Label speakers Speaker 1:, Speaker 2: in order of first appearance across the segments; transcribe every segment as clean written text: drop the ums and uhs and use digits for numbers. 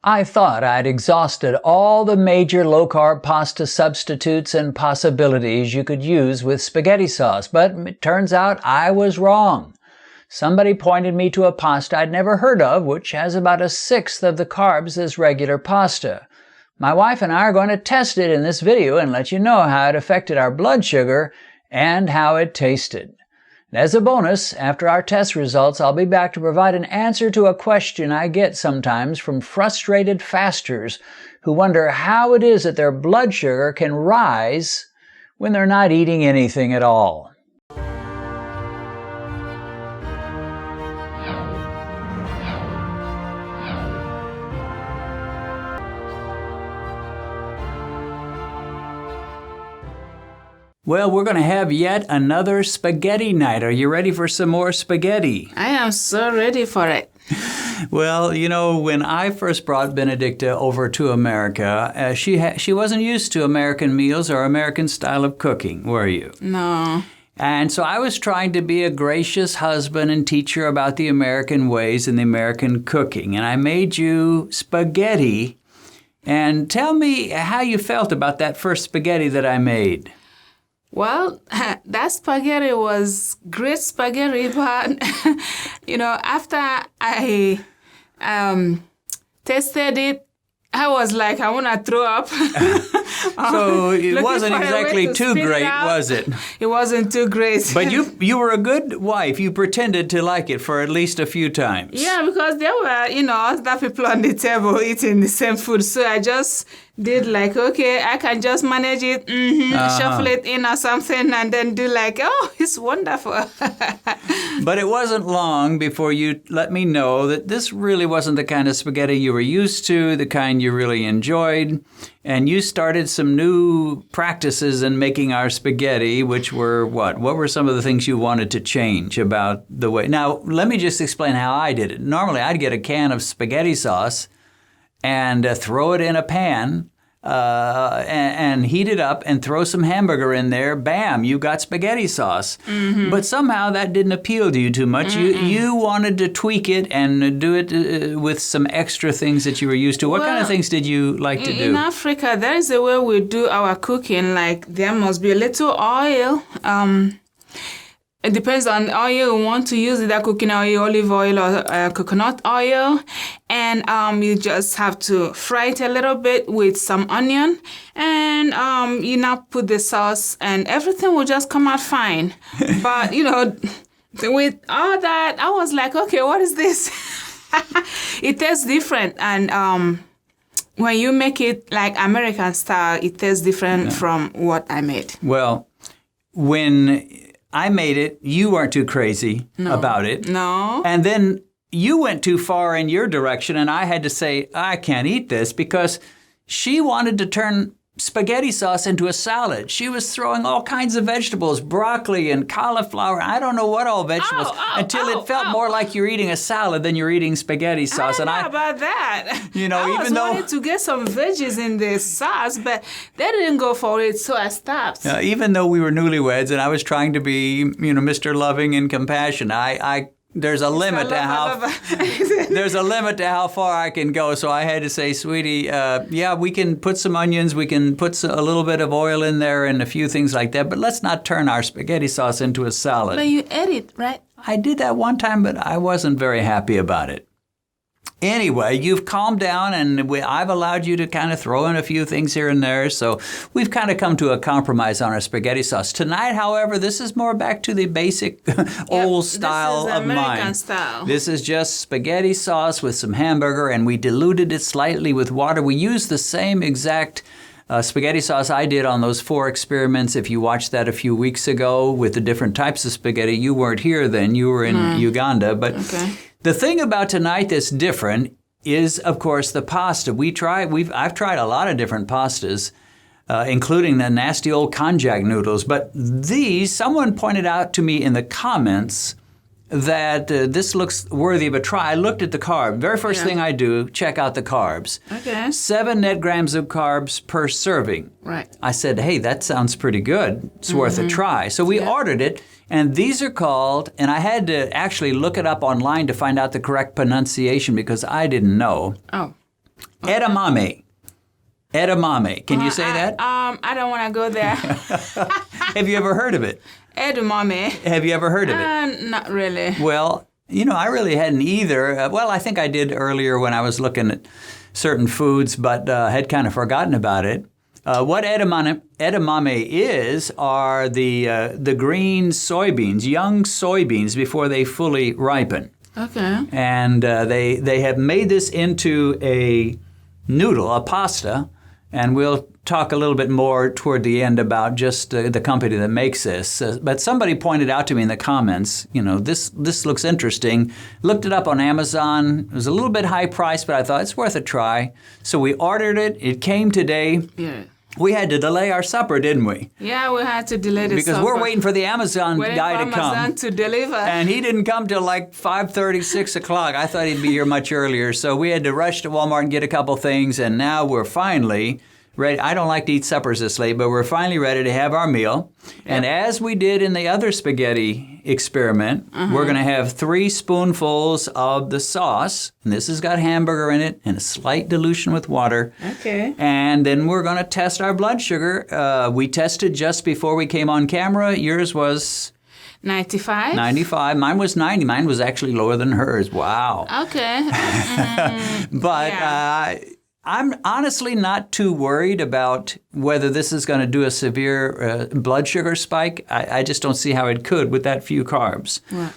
Speaker 1: I thought I'd exhausted all the major low-carb pasta substitutes and possibilities you could use with spaghetti sauce, but it turns out I was wrong. Somebody pointed me to a pasta I'd never heard of, which has about a sixth of the carbs as regular pasta. My wife and I are going to test it in this video and let you know how it affected our blood sugar and how it tasted. And as a bonus, after our test results, I'll be back to provide an answer to a question I get sometimes from frustrated fasters who wonder how it is that their blood sugar can rise when they're not eating anything at all. Well, we're going to have yet another spaghetti night. Are you ready for some more spaghetti?
Speaker 2: I am so ready for it.
Speaker 1: Well, you know, when I first brought Benedicta over to America, she wasn't used to American meals or American style of cooking, were you?
Speaker 2: No.
Speaker 1: And so I was trying to be a gracious husband and teach her about the American ways and the American cooking. And I made you spaghetti. And tell me how you felt about that first spaghetti that I made.
Speaker 2: Well, that spaghetti was great spaghetti, but, after I tasted it, I was like, I want to throw up.
Speaker 1: So it wasn't exactly too great, was it?
Speaker 2: It wasn't too great.
Speaker 1: But you were a good wife. You pretended to like it for at least a few times.
Speaker 2: Yeah, because there were, other people on the table eating the same food. So I just did like, okay, I can just manage it, shuffle it in or something, and then do like, oh, it's wonderful.
Speaker 1: But it wasn't long before you let me know that this really wasn't the kind of spaghetti you were used to, the kind you really enjoyed. And you started some new practices in making our spaghetti, which were what? What were some of the things you wanted to change about the way? Now, let me just explain how I did it. Normally, I'd get a can of spaghetti sauce and throw it in a pan and heat it up and throw some hamburger in there. Bam, you got spaghetti sauce. Mm-hmm. But somehow that didn't appeal to you too much. You wanted to tweak it and do it with some extra things that you were used to. What kind of things did you like to do?
Speaker 2: In Africa, there is a way we do our cooking. Like there must be a little oil. It depends on the oil you want to use, either cooking oil, olive oil, or coconut oil. And you just have to fry it a little bit with some onion. And you now put the sauce, and everything will just come out fine. But, with all that, I was like, okay, what is this? It tastes different. And when you make it like American style, it tastes different from what I made.
Speaker 1: Well, when I made it, you weren't too crazy about it.
Speaker 2: No.
Speaker 1: And then you went too far in your direction, and I had to say, I can't eat this, because she wanted to turn spaghetti sauce into a salad. She was throwing all kinds of vegetables, broccoli and cauliflower, I don't know what all vegetables, until it felt more like you're eating a salad than you're eating spaghetti sauce.
Speaker 2: I don't know about that.
Speaker 1: I
Speaker 2: wanted to get some veggies in the sauce, but they didn't go for it, so I stopped.
Speaker 1: Even though we were newlyweds and I was trying to be, Mr. Loving and compassion, there's a limit to how far I can go. So I had to say, sweetie, we can put some onions, we can put a little bit of oil in there and a few things like that, but let's not turn our spaghetti sauce into a salad.
Speaker 2: But you ate it, right?
Speaker 1: I did that one time, but I wasn't very happy about it. Anyway, you've calmed down, and I've allowed you to kind of throw in a few things here and there, so we've kind of come to a compromise on our spaghetti sauce. Tonight, however, this is more back to the basic old style of mine.
Speaker 2: This is American style.
Speaker 1: This is just spaghetti sauce with some hamburger, and we diluted it slightly with water. We used the same exact spaghetti sauce I did on those 4 experiments. If you watched that a few weeks ago with the different types of spaghetti, you weren't here then. You were in Uganda. But the thing about tonight that's different is, of course, the pasta. I've tried a lot of different pastas, including the nasty old konjac noodles. But someone pointed out to me in the comments that this looks worthy of a try. I looked at the carb. Very first thing I do, check out the carbs.
Speaker 2: Okay.
Speaker 1: 7 net grams of carbs per serving.
Speaker 2: Right.
Speaker 1: I said, hey, that sounds pretty good. It's worth a try. So we ordered it, and these are called, and I had to actually look it up online to find out the correct pronunciation because I didn't know.
Speaker 2: Oh.
Speaker 1: Edamame. Edamame. Can you say that?
Speaker 2: I don't want to go there.
Speaker 1: Have you ever heard of it?
Speaker 2: Edamame.
Speaker 1: Have you ever heard of it?
Speaker 2: Not really.
Speaker 1: Well, I really hadn't either. Well, I think I did earlier when I was looking at certain foods, but had kind of forgotten about it. What edamame is are the green soybeans, young soybeans before they fully ripen.
Speaker 2: Okay.
Speaker 1: And they have made this into a noodle, a pasta, and we'll talk a little bit more toward the end about just the company that makes this. But somebody pointed out to me in the comments, this looks interesting. Looked it up on Amazon. It was a little bit high priced, but I thought it's worth a try. So we ordered it. It came today.
Speaker 2: Yeah.
Speaker 1: We had to delay our supper, didn't we?
Speaker 2: Yeah, we had to delay the
Speaker 1: because
Speaker 2: supper.
Speaker 1: we're waiting for the Amazon guy to come.
Speaker 2: Amazon to deliver.
Speaker 1: And he didn't come till like 5:30, 6 o'clock. I thought he'd be here much earlier. So we had to rush to Walmart and get a couple things. And now we're finally ready. I don't like to eat suppers this late, but we're finally ready to have our meal. Yep. And as we did in the other spaghetti experiment, we're going to have 3 spoonfuls of the sauce. And this has got hamburger in it and a slight dilution with water.
Speaker 2: Okay.
Speaker 1: And then we're going to test our blood sugar. We tested just before we came on camera. Yours was
Speaker 2: 95.
Speaker 1: 95. Mine was 90. Mine was actually lower than hers. Wow.
Speaker 2: Okay.
Speaker 1: But I'm honestly not too worried about whether this is going to do a severe blood sugar spike. I just don't see how it could with that few carbs.
Speaker 2: Right.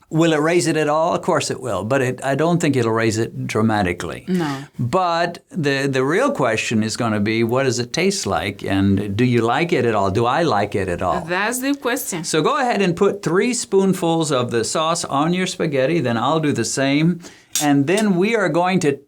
Speaker 1: Will it raise it at all? Of course it will, but I don't think it'll raise it dramatically.
Speaker 2: No.
Speaker 1: But the real question is going to be, what does it taste like? And do you like it at all? Do I like it at all?
Speaker 2: That's the question.
Speaker 1: So go ahead and put 3 spoonfuls of the sauce on your spaghetti. Then I'll do the same. And then we are going to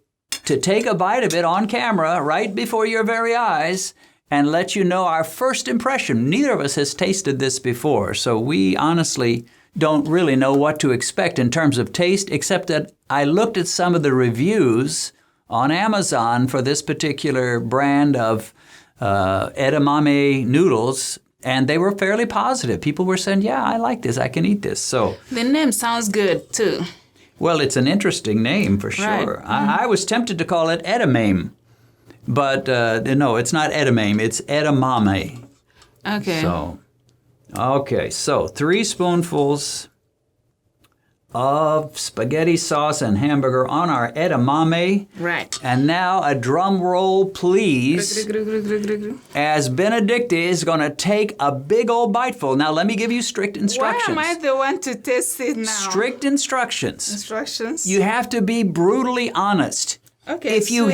Speaker 1: take a bite of it on camera right before your very eyes and let you know our first impression. Neither of us has tasted this before, so we honestly don't really know what to expect in terms of taste, except that I looked at some of the reviews on Amazon for this particular brand of edamame noodles, and they were fairly positive. People were saying, yeah, I like this, I can eat this. So
Speaker 2: the name sounds good, too.
Speaker 1: Well, it's an interesting name for sure. Right. I was tempted to call it edamame, but no, it's not edamame. It's edamame.
Speaker 2: Okay.
Speaker 1: So 3 spoonfuls of spaghetti sauce and hamburger on our edamame.
Speaker 2: Right.
Speaker 1: And now a drum roll, please, as Benedicta is going to take a big old biteful. Now, let me give you strict instructions.
Speaker 2: Why am I the one to taste it now?
Speaker 1: Strict instructions.
Speaker 2: Instructions?
Speaker 1: You have to be brutally honest.
Speaker 2: Okay,
Speaker 1: if you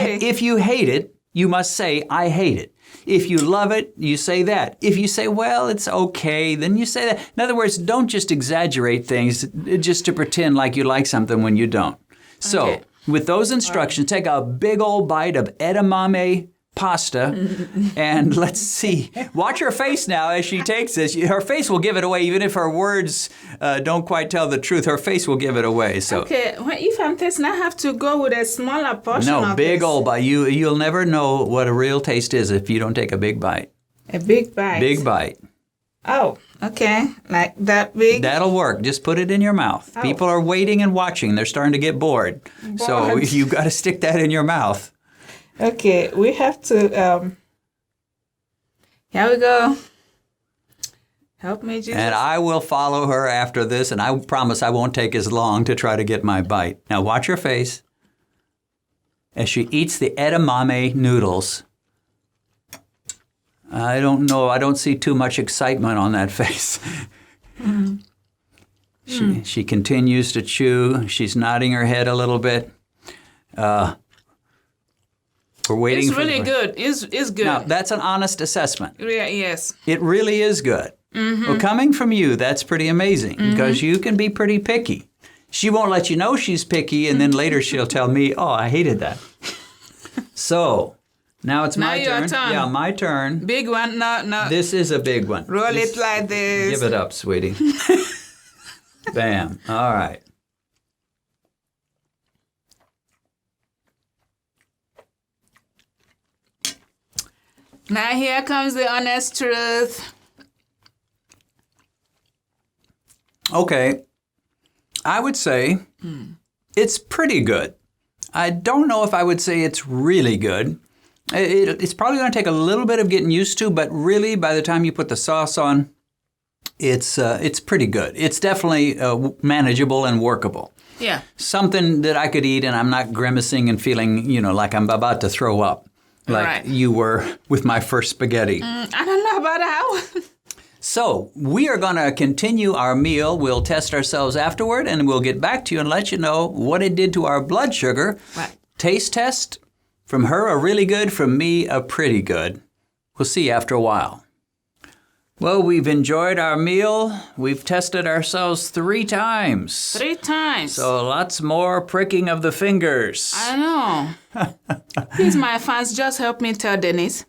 Speaker 1: hate it, you must say, I hate it. If you love it, you say that. If you say, well, it's okay, then you say that. In other words, don't just exaggerate things just to pretend like you like something when you don't. So, with those instructions, take a big old bite of edamame pasta, and let's see. Watch her face now as she takes this. Her face will give it away, even if her words don't quite tell the truth. Her face will give it away. So
Speaker 2: okay, well, if I'm tasting, I have to go with a smaller portion.
Speaker 1: No, big old bite. You'll never know what a real taste is if you don't take a big bite.
Speaker 2: A big bite.
Speaker 1: Big bite.
Speaker 2: Oh, okay, like that big.
Speaker 1: That'll work. Just put it in your mouth. Oh. People are waiting and watching. They're starting to get bored. So you've got to stick that in your mouth.
Speaker 2: Okay, we have to, here we go. Help me, Jesus.
Speaker 1: And I will follow her after this, and I promise I won't take as long to try to get my bite. Now watch her face as she eats the edamame noodles. I don't know, I don't see too much excitement on that face. She continues to chew. She's nodding her head a little bit. We're waiting.
Speaker 2: It's really good. It's good.
Speaker 1: Now, that's an honest assessment.
Speaker 2: Yeah, yes.
Speaker 1: It really is good. Mm-hmm. Well, coming from you, that's pretty amazing because you can be pretty picky. She won't let you know she's picky, and then later she'll tell me, oh, I hated that. So, now it's my turn.
Speaker 2: Turn.
Speaker 1: Yeah, my turn.
Speaker 2: Big one? No.
Speaker 1: This is a big one.
Speaker 2: Roll it like this.
Speaker 1: Give it up, sweetie. Bam. All right.
Speaker 2: Now here comes the honest truth.
Speaker 1: Okay. I would say it's pretty good. I don't know if I would say it's really good. It's probably going to take a little bit of getting used to, but really by the time you put the sauce on, it's pretty good. It's definitely manageable and workable.
Speaker 2: Yeah.
Speaker 1: Something that I could eat and I'm not grimacing and feeling, like I'm about to throw up, like you were with my first spaghetti.
Speaker 2: I don't know about that.
Speaker 1: So we are going to continue our meal. We'll test ourselves afterward, and we'll get back to you and let you know what it did to our blood sugar.
Speaker 2: Right.
Speaker 1: Taste test. From her, a really good. From me, a pretty good. We'll see you after a while. Well, we've enjoyed our meal. We've tested ourselves 3 times.
Speaker 2: 3 times.
Speaker 1: So lots more pricking of the fingers.
Speaker 2: I know. Please, my fans, just help me tell Dennis.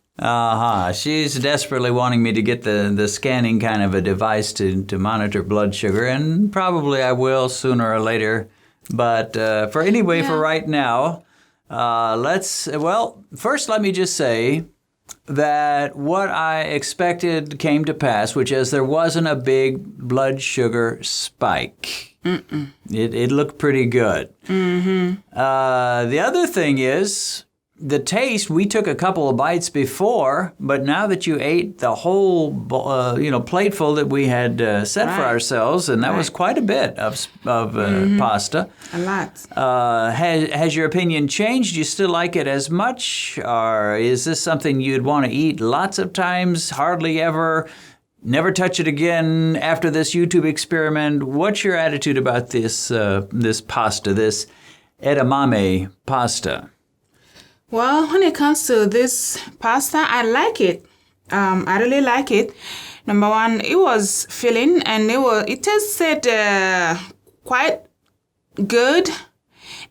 Speaker 1: She's desperately wanting me to get the scanning kind of a device to monitor blood sugar, and probably I will sooner or later. But for right now, first let me just say that what I expected came to pass, which is there wasn't a big blood sugar spike. It looked pretty good. Mm-hmm. The other thing is, the taste, we took a couple of bites before, but now that you ate the whole, plateful that we had set for ourselves, and that was quite a bit of pasta.
Speaker 2: A lot.
Speaker 1: Has your opinion changed? Do you still like it as much? Or is this something you'd want to eat lots of times, hardly ever, never touch it again after this YouTube experiment? What's your attitude about this pasta, this edamame pasta?
Speaker 2: Well, when it comes to this pasta, I like it. I really like it. Number one, it was filling, and it tasted quite good,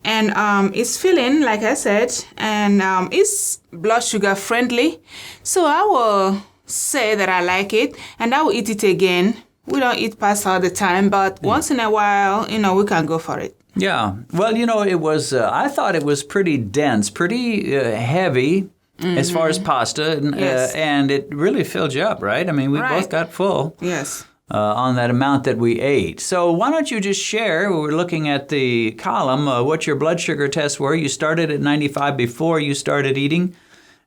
Speaker 2: and it's filling, like I said, and it's blood sugar friendly. So I will say that I like it, and I will eat it again. We don't eat pasta all the time, but once in a while, we can go for it.
Speaker 1: Yeah. Well, it was, I thought it was pretty dense, pretty heavy as far as pasta, and it really filled you up, right? I mean, we both got full on that amount that we ate. So why don't you just share, we're looking at the column, what your blood sugar tests were. You started at 95 before you started eating.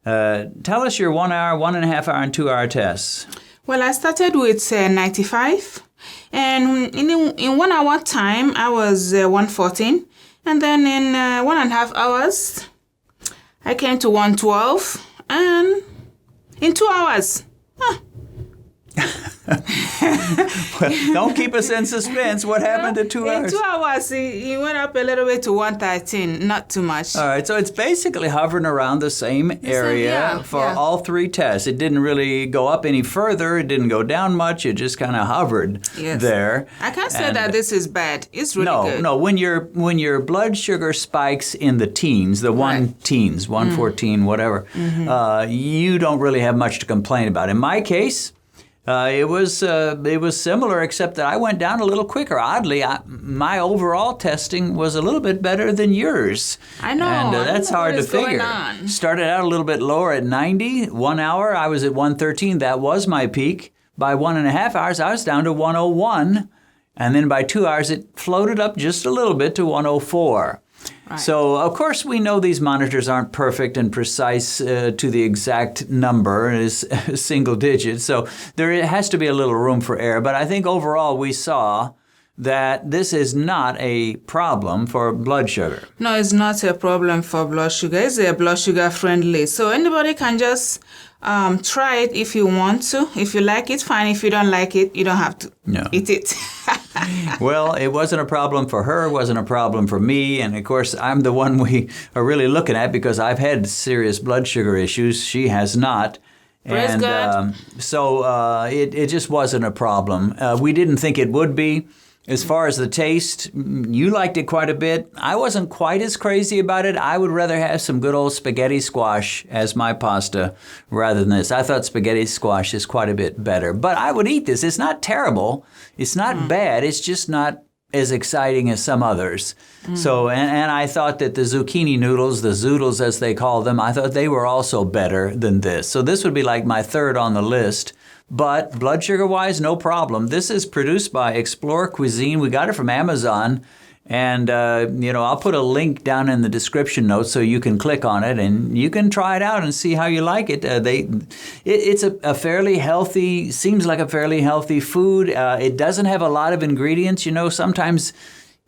Speaker 1: Tell us your 1 hour, 1.5 hour, and 2 hour tests.
Speaker 2: Well, I started with 95. And in 1 hour time, I was 114. And then in 1.5 hours, I came to 112. And in 2 hours,
Speaker 1: Well, don't keep us in suspense. What happened in 2 hours?
Speaker 2: In 2 hours, he went up a little bit to 113, not too much.
Speaker 1: All right, so it's basically hovering around the same area for all 3 tests. It didn't really go up any further. It didn't go down much. It just kind of hovered there.
Speaker 2: I can't say that this is bad. It's really good.
Speaker 1: No, when your blood sugar spikes in the teens, the 114, whatever, you don't really have much to complain about. In my case, it was similar, except that I went down a little quicker. Oddly, my overall testing was a little bit better than yours.
Speaker 2: I know.
Speaker 1: And that's hard to figure. Started out a little bit lower at 90. 1 hour, I was at 113. That was my peak. By 1.5 hours, I was down to 101. And then by 2 hours, it floated up just a little bit to 104. Right. So, of course, we know these monitors aren't perfect and precise to the exact number, is single digits. So there has to be a little room for error. But I think overall we saw that this is not a problem for blood sugar.
Speaker 2: No, it's not a problem for blood sugar. It's a blood sugar friendly. So anybody can just try it if you want to. If you like it, fine. If you don't like it, you don't have to eat it.
Speaker 1: Well, it wasn't a problem for her, it wasn't a problem for me, and of course I'm the one we are really looking at because I've had serious blood sugar issues. She has not.
Speaker 2: Praise God.
Speaker 1: So it just wasn't a problem. We didn't think it would be. As far as the taste, you liked it quite a bit. I wasn't quite as crazy about it. I would rather have some good old spaghetti squash as my pasta rather than this. I thought spaghetti squash is quite a bit better. But I would eat this. It's not terrible. It's not bad. It's just not as exciting as some others. So, and I thought that the zucchini noodles, the zoodles as they call them, I thought they were also better than this. So this would be like my third on the list. But blood sugar-wise, no problem. This is produced by Explore Cuisine. We got it from Amazon. And, I'll put a link down in the description notes so you can click on it and you can try it out and see how you like it. It's a fairly healthy, seems like a fairly healthy food. It doesn't have a lot of ingredients. Sometimes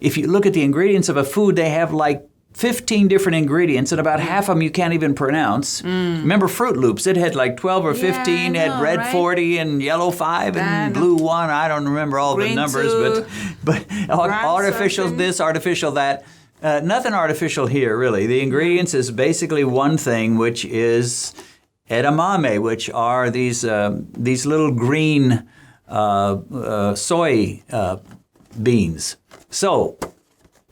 Speaker 1: if you look at the ingredients of a food, they have like 15 different ingredients, and about half of them you can't even pronounce. Remember Fruit Loops? It had like 12 or 15. It had red 40 and yellow 5 and blue 1. I don't remember all the numbers, but artificial this, artificial that. Nothing artificial here, really. The ingredients is basically one thing, which is edamame, which are these little green soy beans. So,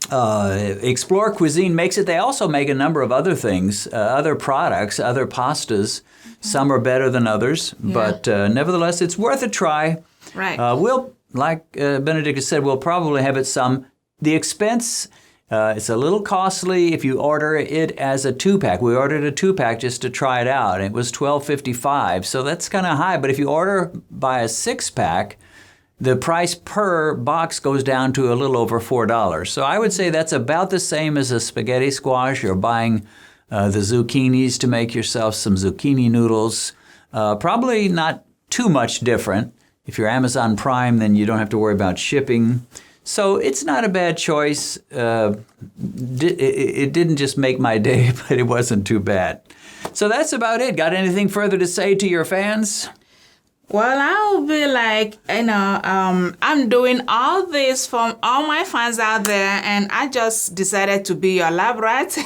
Speaker 1: Explore Cuisine makes it. They also make a number of other things, other products, other pastas. Some are better than others, but nevertheless, it's worth a try.
Speaker 2: Right.
Speaker 1: We'll, like Benedicta said, we'll probably have it some. The expense, it's a little costly if you order it as a 2-pack. We ordered a 2-pack just to try it out. It was $12.55, so that's kind of high. But if you order by a 6-pack, the price per box goes down to a little over $4. So I would say that's about the same as a spaghetti squash or buying the zucchinis to make yourself some zucchini noodles. Probably not too much different. If you're Amazon Prime, then you don't have to worry about shipping. So it's not a bad choice. It didn't just make my day, but it wasn't too bad. So that's about it. Got anything further to say to your fans?
Speaker 2: Well, I'll be like, I'm doing all this for all my fans out there, and I just decided to be your lab rat.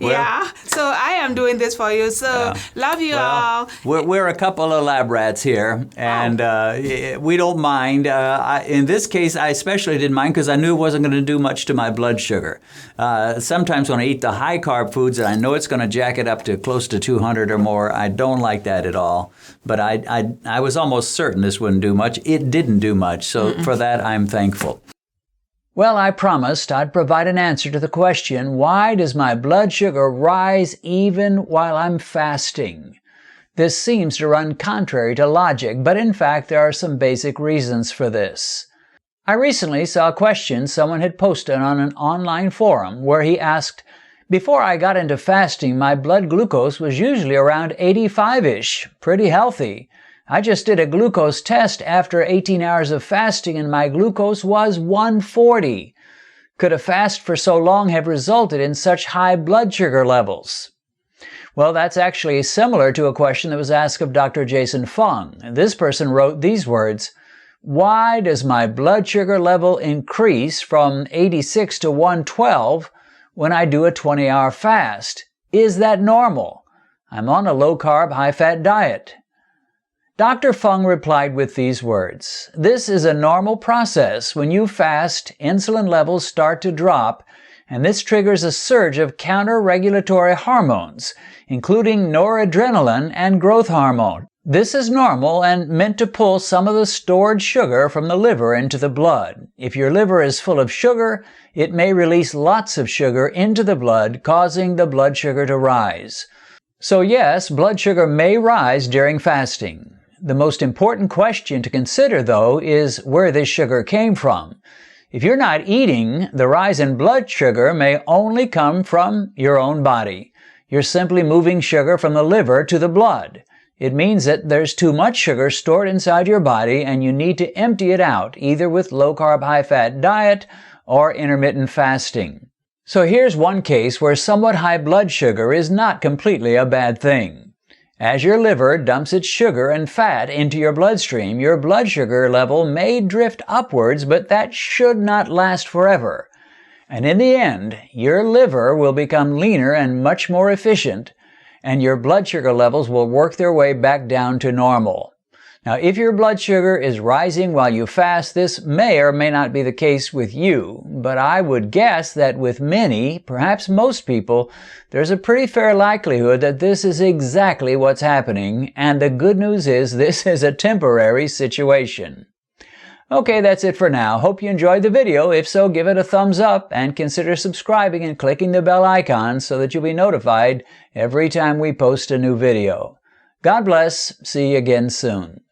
Speaker 1: Well,
Speaker 2: so I am doing this for you. So love you all.
Speaker 1: We're a couple of lab rats here, and we don't mind. In this case, I especially didn't mind because I knew it wasn't going to do much to my blood sugar. Sometimes when I eat the high-carb foods, and I know it's going to jack it up to close to 200 or more, I don't like that at all. But I was almost certain this wouldn't do much. It didn't do much, so for that, I'm thankful. Well, I promised I'd provide an answer to the question, why does my blood sugar rise even while I'm fasting? This seems to run contrary to logic, but in fact there are some basic reasons for this. I recently saw a question someone had posted on an online forum where he asked, before I got into fasting, my blood glucose was usually around 85-ish, pretty healthy. I just did a glucose test after 18 hours of fasting and my glucose was 140. Could a fast for so long have resulted in such high blood sugar levels? Well, that's actually similar to a question that was asked of Dr. Jason Fung. This person wrote these words, why does my blood sugar level increase from 86 to 112 when I do a 20-hour fast? Is that normal? I'm on a low-carb, high-fat diet. Dr. Fung replied with these words, this is a normal process. When you fast, insulin levels start to drop, and this triggers a surge of counter-regulatory hormones, including noradrenaline and growth hormone. This is normal and meant to pull some of the stored sugar from the liver into the blood. If your liver is full of sugar, it may release lots of sugar into the blood, causing the blood sugar to rise. So yes, blood sugar may rise during fasting. The most important question to consider, though, is where this sugar came from. If you're not eating, the rise in blood sugar may only come from your own body. You're simply moving sugar from the liver to the blood. It means that there's too much sugar stored inside your body and you need to empty it out, either with low-carb, high-fat diet or intermittent fasting. So here's one case where somewhat high blood sugar is not completely a bad thing. As your liver dumps its sugar and fat into your bloodstream, your blood sugar level may drift upwards, but that should not last forever. And in the end, your liver will become leaner and much more efficient, and your blood sugar levels will work their way back down to normal. Now, if your blood sugar is rising while you fast, this may or may not be the case with you, but I would guess that with many, perhaps most people, there's a pretty fair likelihood that this is exactly what's happening, and the good news is this is a temporary situation. Okay, that's it for now. Hope you enjoyed the video. If so, give it a thumbs up and consider subscribing and clicking the bell icon so that you'll be notified every time we post a new video. God bless. See you again soon.